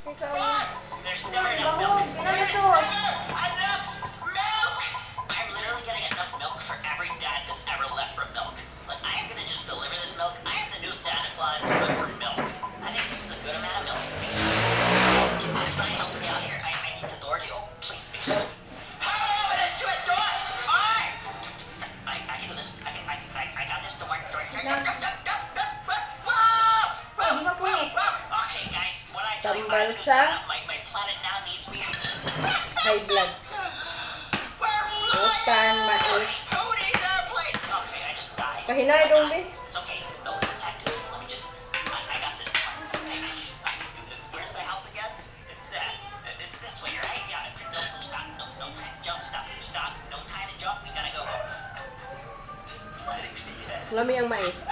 Ikaw. There's never enough Bango, milk. There's pinalasos. never enough milk! I'm literally getting enough milk for every dad that's ever left for milk. Like, I am gonna just deliver this milk. I am the new Santa Claus, but for milk. I think this is a good amount of milk. Make sure can you try and help me out here? I need the door to open. Please, make sure. Oh, it is to a door! Alright! I can do this. I got this. Don't worry. Hindi pa punit. Okay, guys, what I tell you, Tambal sa my planet now needs me. high blood. Utan, mais. Okay, I just died. Kahinay dong, be. It's okay. No protected. Let me just. I got this. I can do this. Where's my house again? It's this way, right? Yeah. No, stop. No time to jump. Stop. No time to jump. We gotta go. It's letting me in. Lami ang mais.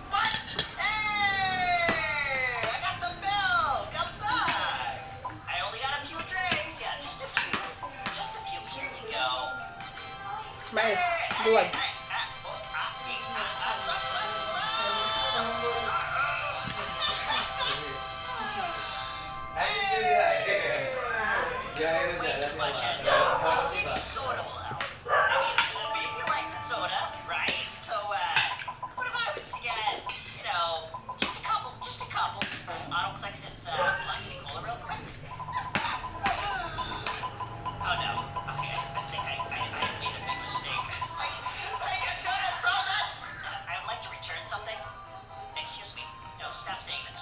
What? Hey! I got the milk! I'm back! I only got a few drinks. Yeah, just a few. Just a few. Here you go. Mais. Buwag. Way too much maybe soda will help. I mean, maybe you like the soda, right? So, what if I was to get, just a couple? Let's auto-click this, Lexi Cola real quick. Oh, no. Okay, I think I made a big mistake. My computer is frozen! I would like to return something. Excuse me. No, stop saying that.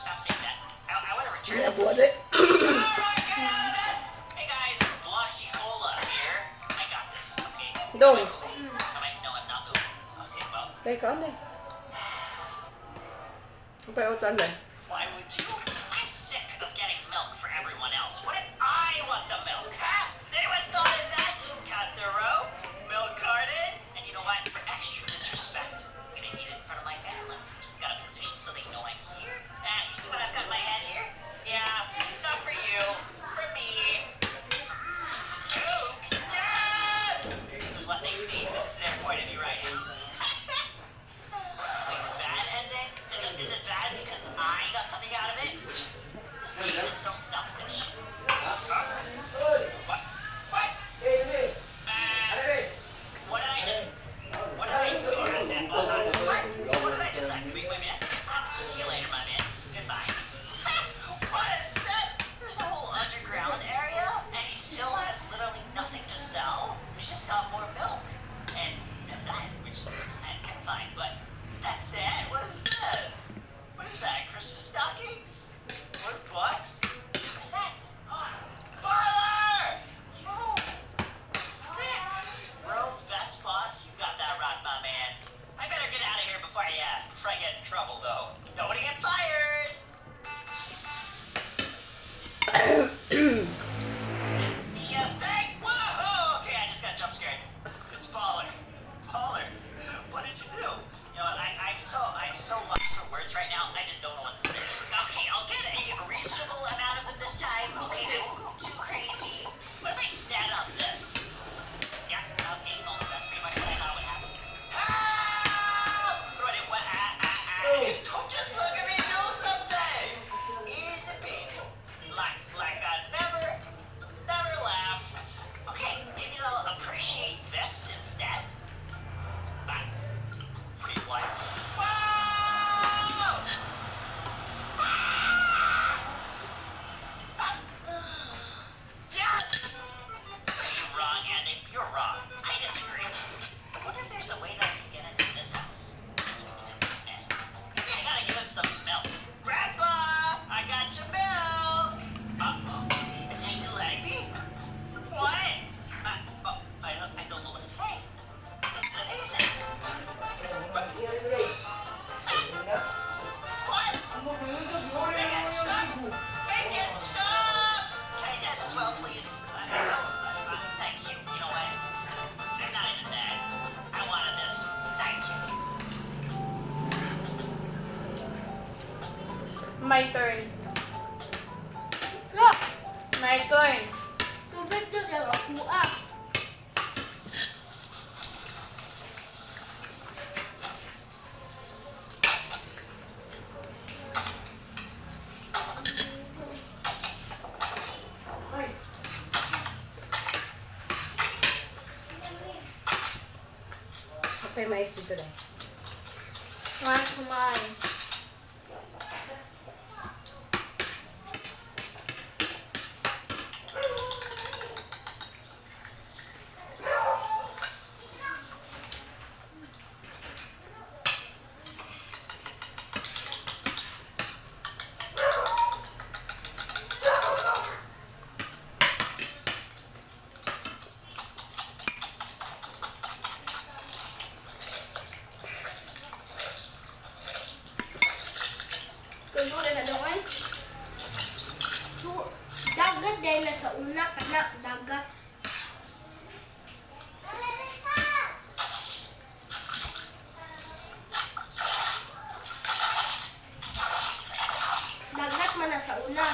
I want to return it. Buwag eh. Alright, get out of this! Hey guys, Bloxy Cola here. I got this, okay? Dong. No, I'm not moving. Okay, well, Teka, ano eh. Ang utan na. why would you? I'm sick of getting milk for everyone else. What if I want the milk, huh? Has anyone thought of that? Cut the rope, milk carton, and you know what? For extra disrespect, I'm gonna eat it in front of my family. Just got a position so they know I'm here. You see what I've got in my hand here? Yeah, not for you, for me. Luke, yes! This is what they see. This is their point of view right now. Wait, bad ending? Is it bad because I got something out of it? This game is so selfish. What? What? What did I just... What did I do? What did I just activate, my man? See you later, my man. Goodbye. What is this? There's a whole underground area, and he still has literally nothing to sell. He's just got more milk. And that, which looks kind of terrifying, but that's it? What is this? What is that? Christmas stockings? $1? What's that? Parlor! Yo! Sick! World's best boss? You got that right, my man. I better get out of here before I get in trouble, though. Don't want to get fired! Didn't see a thing! Whoa! Okay, I just got jump scared. It's Baller. Baller, what did you do? You know, I'm so lost for words right now. I just don't know what to say. Okay, I'll get a reasonable amount of them this time. Okay, I won't go too crazy. What if I stand up this? Yeah, okay, well, that's pretty much what I thought would happen. Help! What? Don't just look at me, do something! Easy peasy. Like I never left. Okay, maybe they'll appreciate this instead. Wait, what? Whoa! Yes! Wrong, Andy. You're wrong. I disagree. I wonder if there's a way that I can get into this house. Speak to this man. Maybe I gotta give him some milk. Grandpa! I got your milk! Uh-oh. Is this letting me? What? I don't know what to say. This is amazing. What? Make it stop! Make it stop! Can I dance as well, please? Thank you. You know what? I'm not into that. I wanted this. Thank you. My turn. Look! My turn. Tubig to sa mo ah. yung mais dito na. Wala kumain. Kultura na doon ay. Dagat dahil na sa una ka na. Dagat. Dagat man na sa una.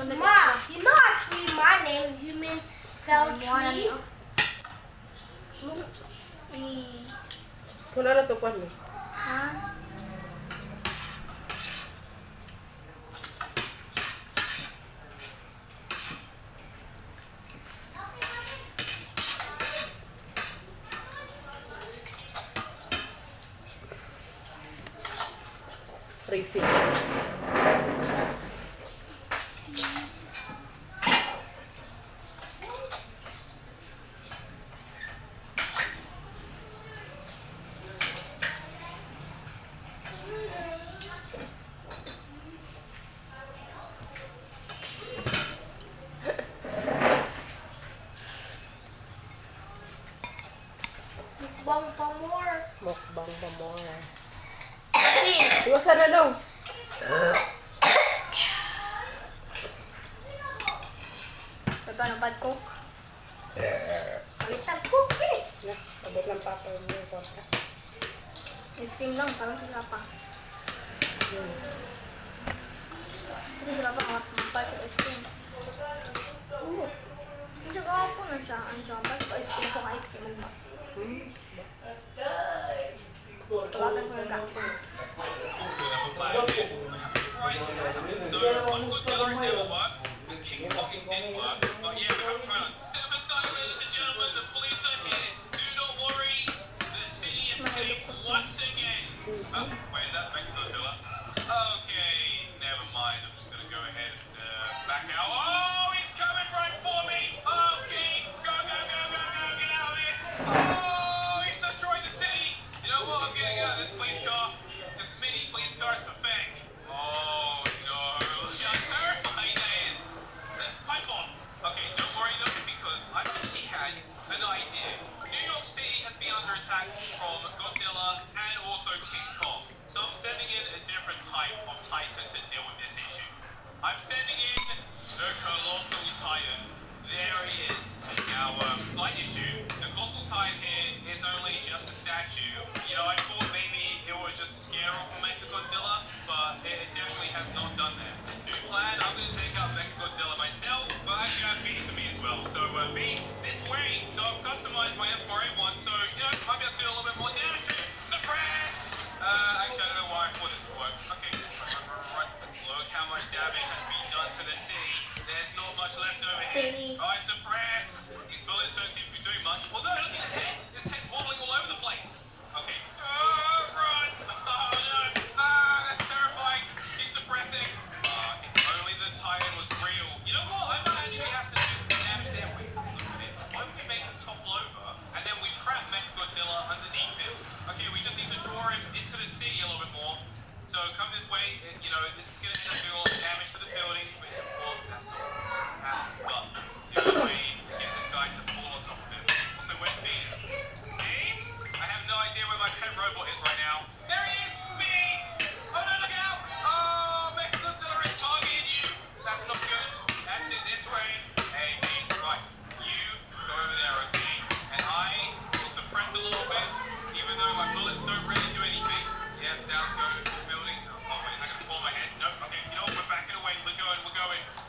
Ma, you know a tree my name, you mean fell tree? Wala na to kwan eh. Ha? Refill. Mukbang pa more. Mukbang ba mo? Kasi, Iwasan na daw. nagpanapad ko. Palitag ko, eh. Na, abot lang papa yung torta. Isking lang, parang sila pa. Kasi sila pa kapag sa isking. Hindi ko ako na siya. Ang siya, ba't ko isking ko ka isking mo ba? Tawagan ko yung gakpo. So, one good teller never worked, and kickboxing didn't work. But yeah, I'm trying to step aside, ladies and gentlemen. The police are here. Do not worry. The city is safe once again. Oh, wait, is that Mexico Godzilla? Okay, never mind. I'm just gonna go ahead and back out. Oh, he's coming right for me. Okay, go, go, go, go, go, get out of here. Oh, he's destroying the city. You know what? I'm getting out of this police car. This mini police car is pathetic. Oh no, look how terrifying that is. Pipe bomb. Okay, don't worry though, because I've actually had an idea. New York City has been under attack from Godzilla and also King Kong. So I'm sending in a different type of Titan to deal with this issue. I'm sending in the Colossal Titan. There he is. Now, slight issue. The Colossal Titan here is only just a statue. You know, I thought maybe it would just scare off Mechagodzilla, but it definitely has not done that. New plan, I'm going to take out Mechagodzilla myself, but actually I have Beats with me as well. So, Beats, this way. So I've customized my M4A1, so, you know, maybe I'll do a little bit more damage to it. Suppress! Actually, I don't know why I thought this would work. Okay, right. Look how much damage has been done to the city. There's not much left over City. here. Alright, suppress. These bullets don't seem to be doing much. Although, look at his head. His head's wobbling all over the place. Okay. Oh, run! Oh, no. That's terrifying. Keep suppressing. If only the Titan was real. You know what? I might actually have to do some damage there. Wait, look at it. Why don't we make him topple over, and then we trap Mechagodzilla underneath him? Okay, we just need to That's it, this way. Hey, Beans, right. You go over there, okay? And I will suppress a little bit, even though my bullets don't really do anything. Yeah, down go buildings. Oh, wait, is that going to fall on my head? No, okay, you know what? We're backing away. We're going.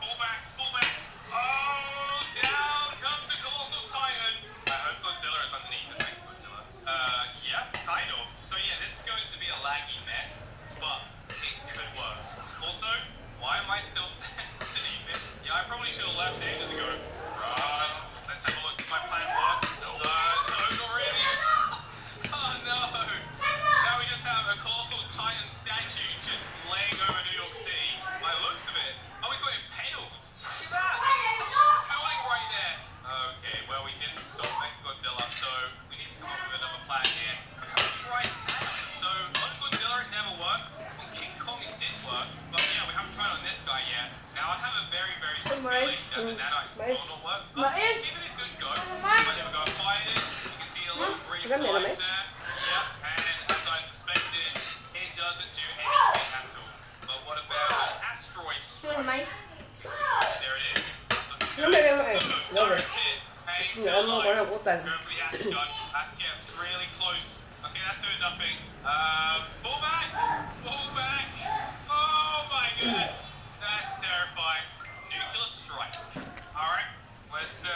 Fall back, fall back. Oh, down comes the Colossal Titan. I hope Godzilla is underneath it. Thanks, Godzilla. Yeah, kind of. So, yeah, this is going to be a laggy mess, but it could work. Also, why am I still standing underneath it? Yeah, I probably should have left ages ago. Right, let's have a look. Does my plan work? No, not really. Oh, no. Now we just have a Colossal Titan statue just laying over New York City. By the looks of it. Oh, we got impaled. Look at that. Building right there. Okay, well, we didn't stop Mechagodzilla, so we need to come up with another plan here. We have to try Nano. So, on Godzilla, it never worked. On King Kong, it did work. But, yeah, we haven't tried on this guy yet. Now, I have a very, very strong feeling that the nanites will not work. But give it a good go. But there we go. Fired it. You can see a little green flames there. Yep, and as I suspected, it doesn't do anything at all. But what about asteroid strike? There it is. That's looking No good. me veo más. Boom, No turret me. hit. Hey, No, still no, alive. no, botan. Go for the acid gun. That's getting really close. Okay, that's doing nothing. Pull back. Pull back. Oh my goodness. That's terrifying. Nuclear strike. Alright, let's do